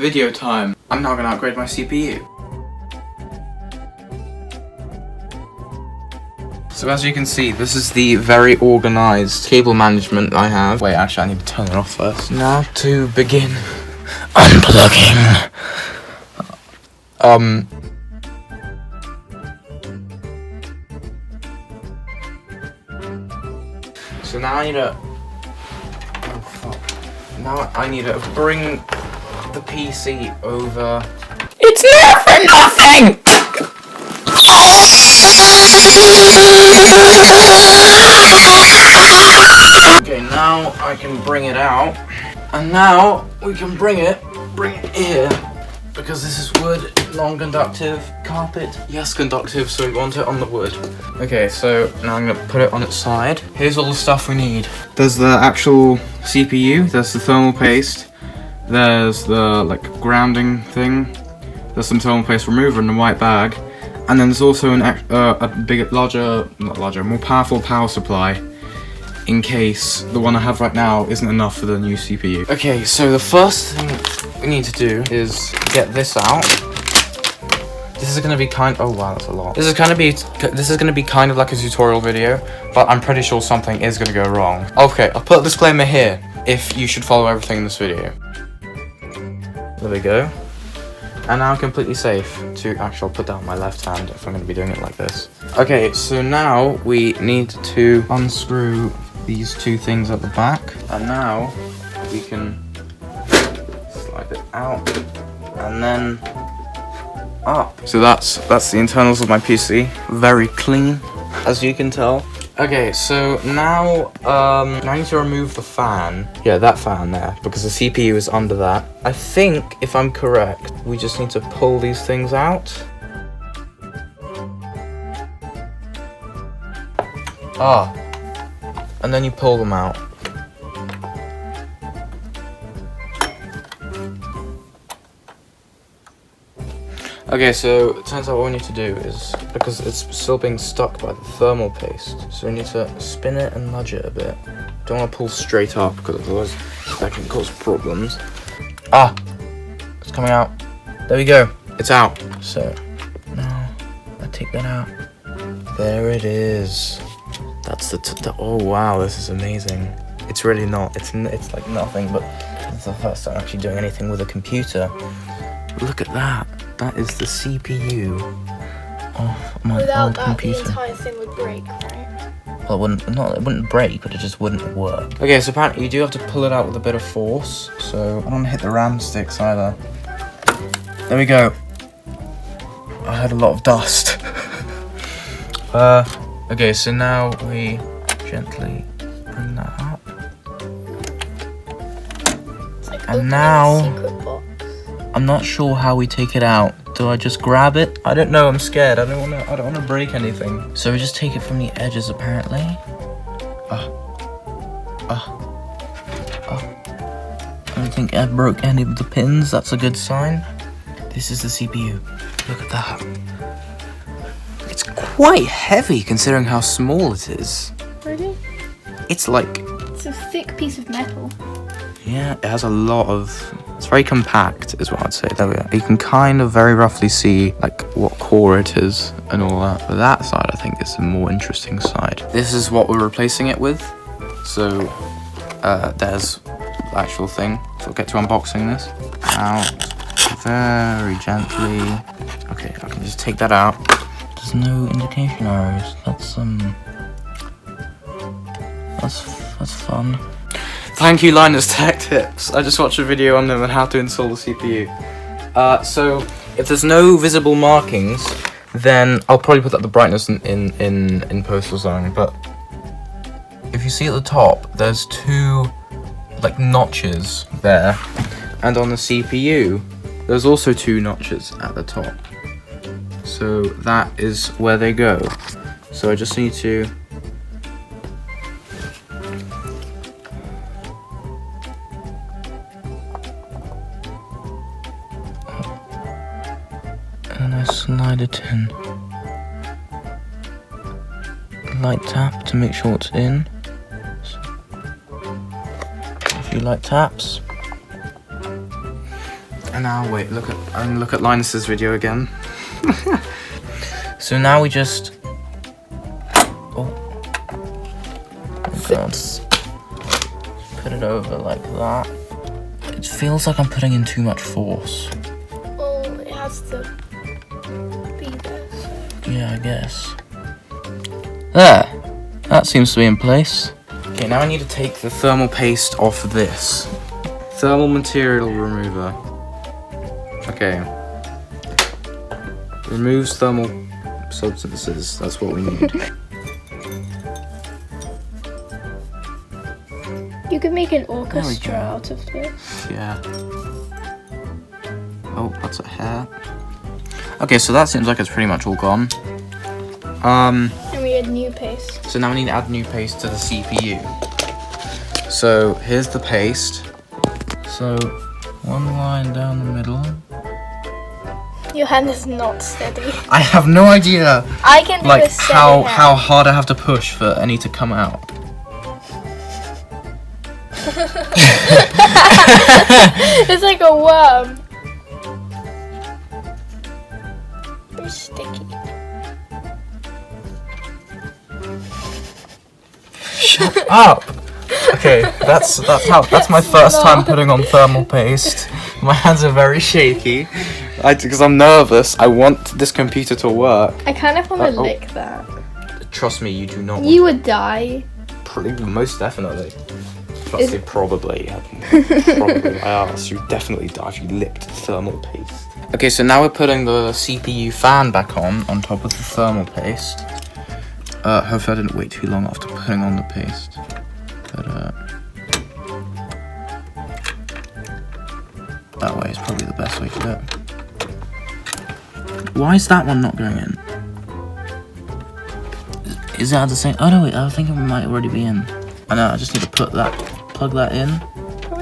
Video time. I'm now gonna upgrade my CPU. So as you can see, this is the very organized cable management I have. Wait, actually I need to turn it off first. Now to begin unplugging. So now I need to... Oh fuck. Now I need to bring the PC over. It's never nothing! Okay, now I can bring it out. And now we can bring it here. Because this is wood, non-conductive, carpet, yes conductive, so we want it on the wood. Okay, so now I'm gonna put it on its side. Here's all the stuff we need. There's the actual CPU, there's the thermal paste, there's the grounding thing, there's some thermal paste remover in the white bag, and then there's also a more powerful power supply in case the one I have right now isn't enough for the new CPU. Okay, so the first thing we need to do is get this out. This is gonna be oh wow, that's a lot. This is gonna be kind of like a tutorial video, but I'm pretty sure something is gonna go wrong. Okay, I'll put a disclaimer here if you should follow everything in this video. There we go. And now I'm completely safe to actually put down my left hand if I'm gonna be doing it like this. Okay, so now we need to unscrew these two things at the back, and now we can slide it out and then up. So that's the internals of my PC. Very clean, as you can tell. Okay, so now I need to remove the fan. Yeah, that fan there, because the CPU is under that. I think, if I'm correct, we just need to pull these things out. And then you pull them out. Okay, so it turns out what we need to do is, because it's still being stuck by the thermal paste, so we need to spin it and nudge it a bit. Don't want to pull straight up, because otherwise that can cause problems. It's coming out. There we go. It's out. So now I take that out. There it is. That's oh wow, this is amazing. It's really not. It's like nothing, but it's the first time actually doing anything with a computer. Look at that. That is the CPU of my old computer. Without that, the entire thing would break, right? Well, it wouldn't break, but it just wouldn't work. Okay, so apparently you do have to pull it out with a bit of force. So I don't want to hit the RAM sticks either. There we go. I heard a lot of dust. Okay, so now we gently bring that up. It's like and now, a secret box. I'm not sure how we take it out. Do I just grab it? I don't know, I'm scared. I don't want to break anything. So we just take it from the edges apparently. I don't think I broke any of the pins. That's a good sign. This is the CPU. Look at that. It's quite heavy considering how small it is. Really? It's like... It's a thick piece of metal. Yeah, it has a lot of... It's very compact, is what I'd say. There we are. You can kind of very roughly see like what core it is and all that. But that side, I think, is the more interesting side. This is what we're replacing it with. So there's the actual thing. So we'll get to unboxing this. Out very gently. Okay, I can just take that out. There's no indication arrows. That's fun. Thank you, Linus Tech Tips. I just watched a video on them on how to install the CPU. So if there's no visible markings, then I'll probably put up the brightness in post or something. But if you see at the top, there's two like notches there, and on the CPU, there's also two notches at the top. So that is where they go. So I just need to. And I slide it in. Light tap to make sure it's in. So, a few light taps. And now wait, look at Linus's video again. So now we just put it over like that. It feels like I'm putting in too much force. Well, it has to be there. So. Yeah, I guess. There! That seems to be in place. Okay, now I need to take the thermal paste off this. Thermal material remover. Okay. Removes thermal substances. That's what we need. You could make an orchestra out of this. Yeah. Oh, that's a hair. Okay, so that seems like it's pretty much all gone. And we add new paste. So now we need to add new paste to the CPU. So here's the paste. So one line down the middle. Your hand is not steady. I have no idea, I can do like a steady how hand. hard I have to push for any to come out. It's like a worm. You're sticky. Shut up. Okay, that's my first time putting on thermal paste. My hands are very shaky. Because I'm nervous. I want this computer to work. I kind of want to lick that. Trust me, you do not. You would die. Most definitely. Say probably. Probably. I asked. You definitely die if you licked thermal paste. Okay, so now we're putting the CPU fan back on top of the thermal paste. Hopefully I didn't wait too long after putting on the paste. But that way is probably the best way to do it. Why is that one not going in? Is it at the same? Oh no, wait. I think it might already be in. I know. I just need to plug that in.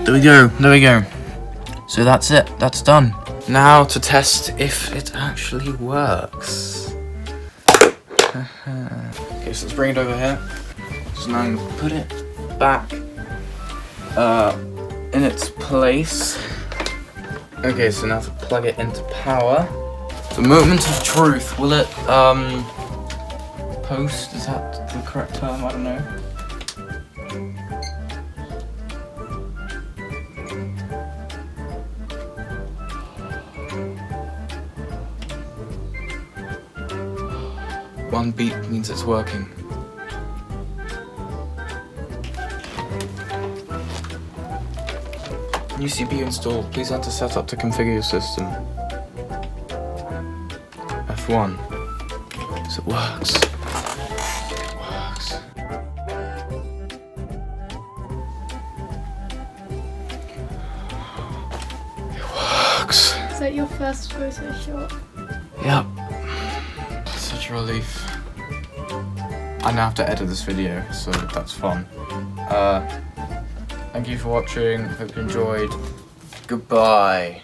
There we go. There we go. So that's it. That's done. Now to test if it actually works. Okay, so let's bring it over here. So now I'm gonna put it back in its place. Okay, so now to plug it into power. The moment of truth. Will it post? Is that the correct term? I don't know. One beep means it's working. New CPU installed. Please enter setup to configure your system. F1. So it works. It works. It works. Is that your first photo shot? Yep. Such a relief. I now have to edit this video, so that's fun. Thank you for watching. Hope you enjoyed. Goodbye.